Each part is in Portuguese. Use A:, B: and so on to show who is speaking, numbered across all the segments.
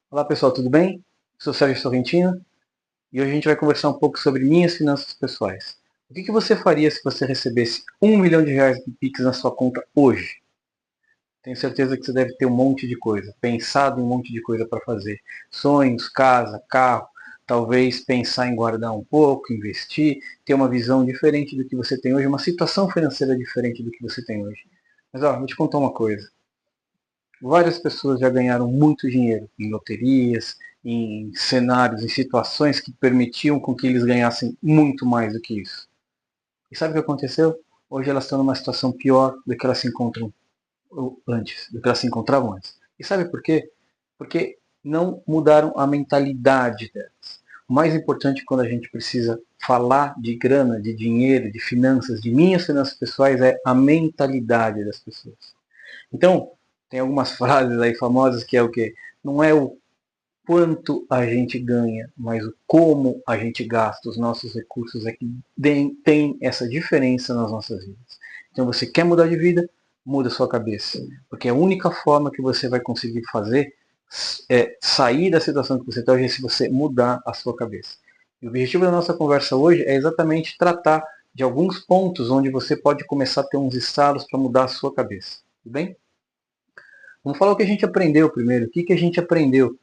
A: Olá pessoal, tudo bem? Sou Sérgio Sorrentino e hoje a gente vai conversar um pouco sobre minhas finanças pessoais. O que você faria se você recebesse R$ 1 milhão de Pix na sua conta hoje? Tenho certeza que você deve ter um monte de coisa, pensado em um monte de coisa para fazer. Sonhos, casa, carro, talvez pensar em guardar um pouco, investir, ter uma visão diferente do que você tem hoje, uma situação financeira diferente do que você tem hoje. Mas ó, vou te contar uma coisa. Várias pessoas já ganharam muito dinheiro em loterias, em cenários, em situações que permitiam com que eles ganhassem muito mais do que isso. E sabe o que aconteceu? Hoje elas estão numa situação pior do que elas se encontram antes, do que elas se encontravam antes. E sabe por quê? Porque não mudaram a mentalidade delas. O mais importante quando a gente precisa falar de grana, de dinheiro, de finanças, de minhas finanças pessoais, é a mentalidade das pessoas. Então, tem algumas frases aí famosas que é o que? Não é o quanto a gente ganha, mas o como a gente gasta os nossos recursos é que tem essa diferença nas nossas vidas. Então, você quer mudar de vida? Muda a sua cabeça. Porque a única forma que você vai conseguir fazer é sair da situação que você está hoje é se você mudar a sua cabeça. E o objetivo da nossa conversa hoje é exatamente tratar de alguns pontos onde você pode começar a ter uns estalos para mudar a sua cabeça. Tudo bem? Vamos falar o que a gente aprendeu primeiro. O que a gente aprendeu?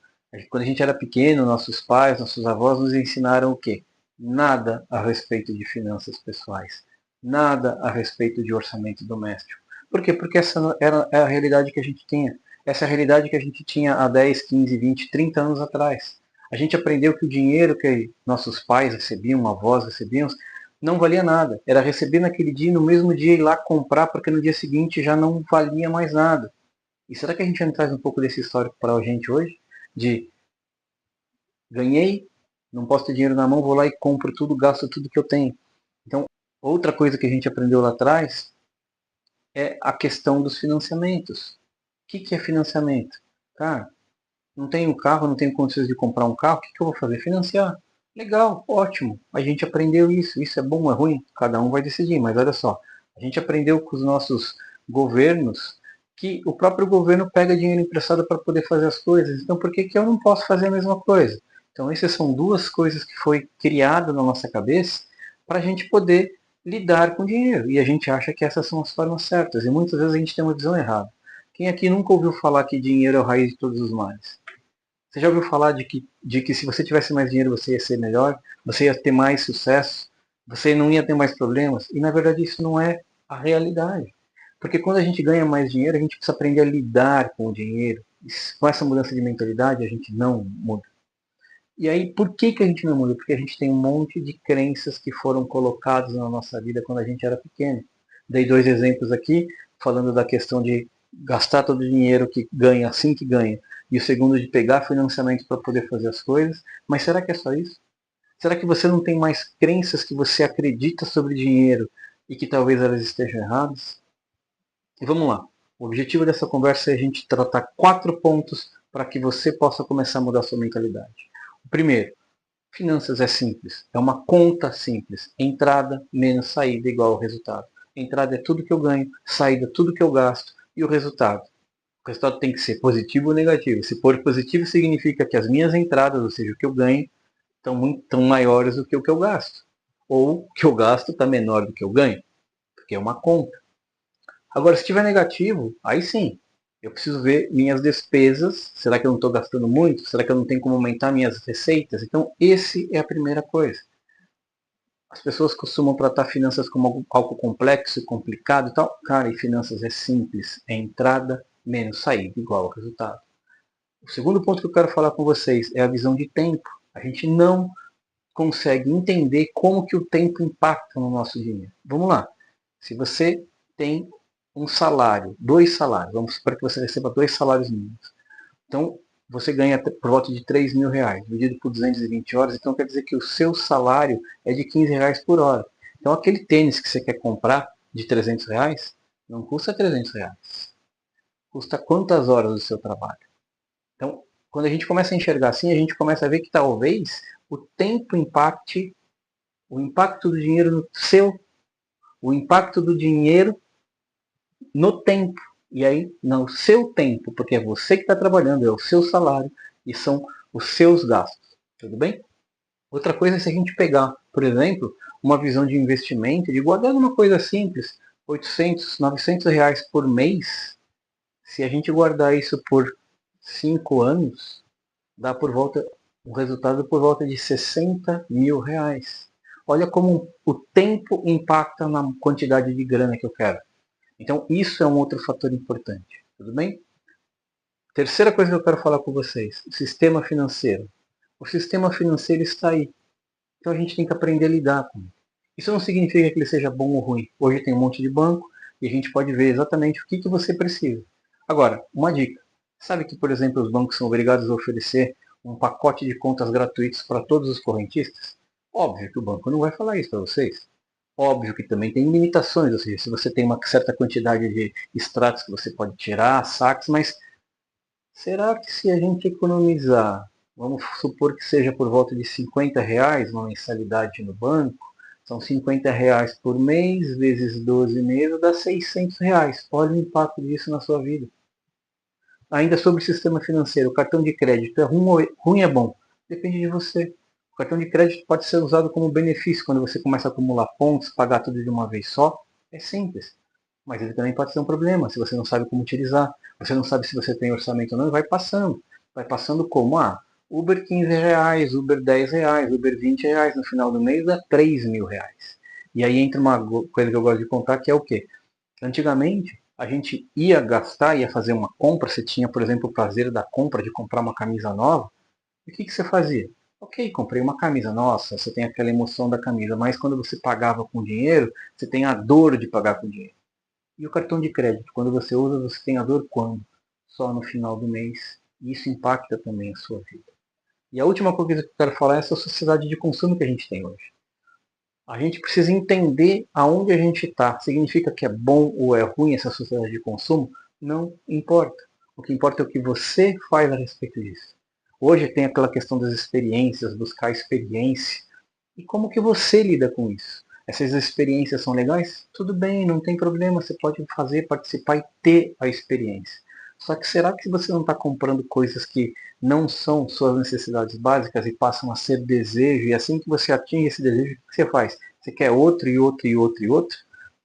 A: Quando a gente era pequeno, nossos pais, nossos avós nos ensinaram o quê? Nada a respeito de finanças pessoais. Nada a respeito de orçamento doméstico. Por quê? Porque essa era a realidade que a gente tinha. Essa é a realidade que a gente tinha há 10, 15, 20, 30 anos atrás. A gente aprendeu que o dinheiro que nossos pais recebiam, avós recebiam, não valia nada. Era receber naquele dia e no mesmo dia ir lá comprar, porque no dia seguinte já não valia mais nada. E será que a gente não traz um pouco desse histórico para a gente hoje? De ganhei, não posso ter dinheiro na mão, vou lá e compro tudo, gasto tudo que eu tenho. Então, outra coisa que a gente aprendeu lá atrás é a questão dos financiamentos. O que é financiamento? Cara, não tenho carro, não tenho condições de comprar um carro, o que eu vou fazer? Financiar. Legal, ótimo. A gente aprendeu isso. Isso é bom ou é ruim? Cada um vai decidir. Mas olha só, a gente aprendeu com os nossos governos que o próprio governo pega dinheiro emprestado para poder fazer as coisas. Então por que eu não posso fazer a mesma coisa? Então essas são duas coisas que foi criada na nossa cabeça para a gente poder lidar com dinheiro. E a gente acha que essas são as formas certas. E muitas vezes a gente tem uma visão errada. Quem aqui nunca ouviu falar que dinheiro é a raiz de todos os males? Você já ouviu falar de que se você tivesse mais dinheiro você ia ser melhor, você ia ter mais sucesso, você não ia ter mais problemas? E na verdade isso não é a realidade. Porque quando a gente ganha mais dinheiro, a gente precisa aprender a lidar com o dinheiro. E com essa mudança de mentalidade, a gente não muda. E aí, por que a gente não muda? Porque a gente tem um monte de crenças que foram colocadas na nossa vida quando a gente era pequeno. Dei dois exemplos aqui, falando da questão de gastar todo o dinheiro que ganha assim que ganha, e o segundo de pegar financiamento para poder fazer as coisas. Mas será que é só isso? Será que você não tem mais crenças que você acredita sobre dinheiro e que talvez elas estejam erradas? E vamos lá. O objetivo dessa conversa é a gente tratar 4 pontos para que você possa começar a mudar a sua mentalidade. O primeiro, finanças é simples, é uma conta simples. Entrada menos saída igual ao resultado. Entrada é tudo que eu ganho, saída é tudo que eu gasto e o resultado. O resultado tem que ser positivo ou negativo. Se for positivo, significa que as minhas entradas, ou seja, o que eu ganho, estão maiores do que o que eu gasto. Ou o que eu gasto está menor do que eu ganho, porque é uma conta. Agora, se estiver negativo, aí sim, eu preciso ver minhas despesas. Será que eu não estou gastando muito? Será que eu não tenho como aumentar minhas receitas? Então, esse é a primeira coisa. As pessoas costumam tratar finanças como algo complexo e complicado e tal. Cara, e finanças é simples. É entrada menos saída igual ao resultado. O segundo ponto que eu quero falar com vocês é a visão de tempo. A gente não consegue entender como que o tempo impacta no nosso dinheiro. Vamos lá. Se você tem um salário, 2 salários, vamos supor que você receba 2 salários mínimos. Então, você ganha por volta de R$ 3.000, dividido por 220 horas, então quer dizer que o seu salário é de R$ 15 por hora. Então, aquele tênis que você quer comprar de R$ 300, não custa R$ 300. Custa quantas horas do seu trabalho? Então, quando a gente começa a enxergar assim, a gente começa a ver que talvez o tempo impacte, o impacto do dinheiro no seu, o impacto do dinheiro no tempo. E aí, no seu tempo, porque é você que está trabalhando, é o seu salário, e são os seus gastos, tudo bem? Outra coisa é se a gente pegar, por exemplo, uma visão de investimento, de guardar uma coisa simples, 800, 900 reais por mês, se a gente guardar isso por 5 anos, dá por volta, um resultado por volta de 60 mil reais. Olha como o tempo impacta na quantidade de grana que eu quero. Então isso é um outro fator importante, tudo bem? Terceira coisa que eu quero falar com vocês, o sistema financeiro. O sistema financeiro está aí. Então a gente tem que aprender a lidar com ele. Isso não significa que ele seja bom ou ruim. Hoje tem um monte de banco e a gente pode ver exatamente o que você precisa. Agora, uma dica. Sabe que, por exemplo, os bancos são obrigados a oferecer um pacote de contas gratuitos para todos os correntistas? Óbvio que o banco não vai falar isso para vocês. Óbvio que também tem limitações, ou seja, se você tem uma certa quantidade de extratos que você pode tirar, saques, mas será que se a gente economizar, vamos supor que seja por volta de 50 reais uma mensalidade no banco, são 50 reais por mês, vezes 12 meses, dá 600 reais. Olha o impacto disso na sua vida. Ainda sobre o sistema financeiro, o cartão de crédito é ruim é bom? Depende de você. O cartão de crédito pode ser usado como benefício quando você começa a acumular pontos, pagar tudo de uma vez só. É simples. Mas ele também pode ser um problema se você não sabe como utilizar. Você não sabe se você tem orçamento ou não e vai passando. Vai passando como? Uber 15 reais, Uber 10 reais, Uber 20 reais. No final do mês dá 3 mil reais. E aí entra uma coisa que eu gosto de contar que é o quê? Antigamente, a gente ia gastar, ia fazer uma compra, você tinha, por exemplo, o prazer da compra, de comprar uma camisa nova, e o que você fazia? Ok, comprei uma camisa, nossa, você tem aquela emoção da camisa, mas quando você pagava com dinheiro, você tem a dor de pagar com dinheiro. E o cartão de crédito, quando você usa, você tem a dor quando? Só no final do mês. E isso impacta também a sua vida. E a última coisa que eu quero falar é essa sociedade de consumo que a gente tem hoje. A gente precisa entender aonde a gente está. Significa que é bom ou é ruim essa sociedade de consumo? Não importa. O que importa é o que você faz a respeito disso. Hoje tem aquela questão das experiências, buscar experiência. E como que você lida com isso? Essas experiências são legais? Tudo bem, não tem problema, você pode fazer, participar e ter a experiência. Só que será que você não está comprando coisas que não são suas necessidades básicas e passam a ser desejo, e assim que você atinge esse desejo, o que você faz? Você quer outro e outro e outro e outro?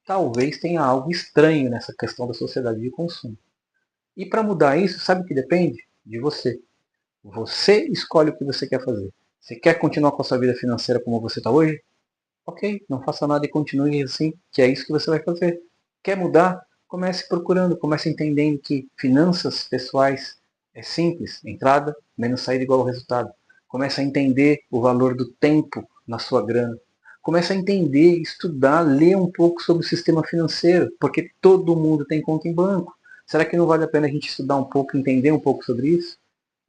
A: Talvez tenha algo estranho nessa questão da sociedade de consumo. E para mudar isso, sabe o que depende? De você. Você escolhe o que você quer fazer. Você quer continuar com a sua vida financeira como você está hoje? Ok, não faça nada e continue assim, que é isso que você vai fazer. Quer mudar? Comece procurando, comece entendendo que finanças pessoais é simples, entrada menos saída igual ao resultado. Comece a entender o valor do tempo na sua grana. Comece a entender, estudar, ler um pouco sobre o sistema financeiro, porque todo mundo tem conta em banco. Será que não vale a pena a gente estudar um pouco, entender um pouco sobre isso?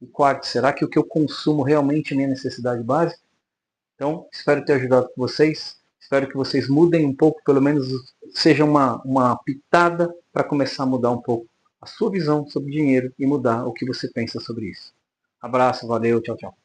A: E quarto, será que o que eu consumo realmente é minha necessidade básica? Então, espero ter ajudado vocês. Espero que vocês mudem um pouco, pelo menos seja uma pitada para começar a mudar um pouco a sua visão sobre dinheiro e mudar o que você pensa sobre isso. Abraço, valeu, tchau, tchau.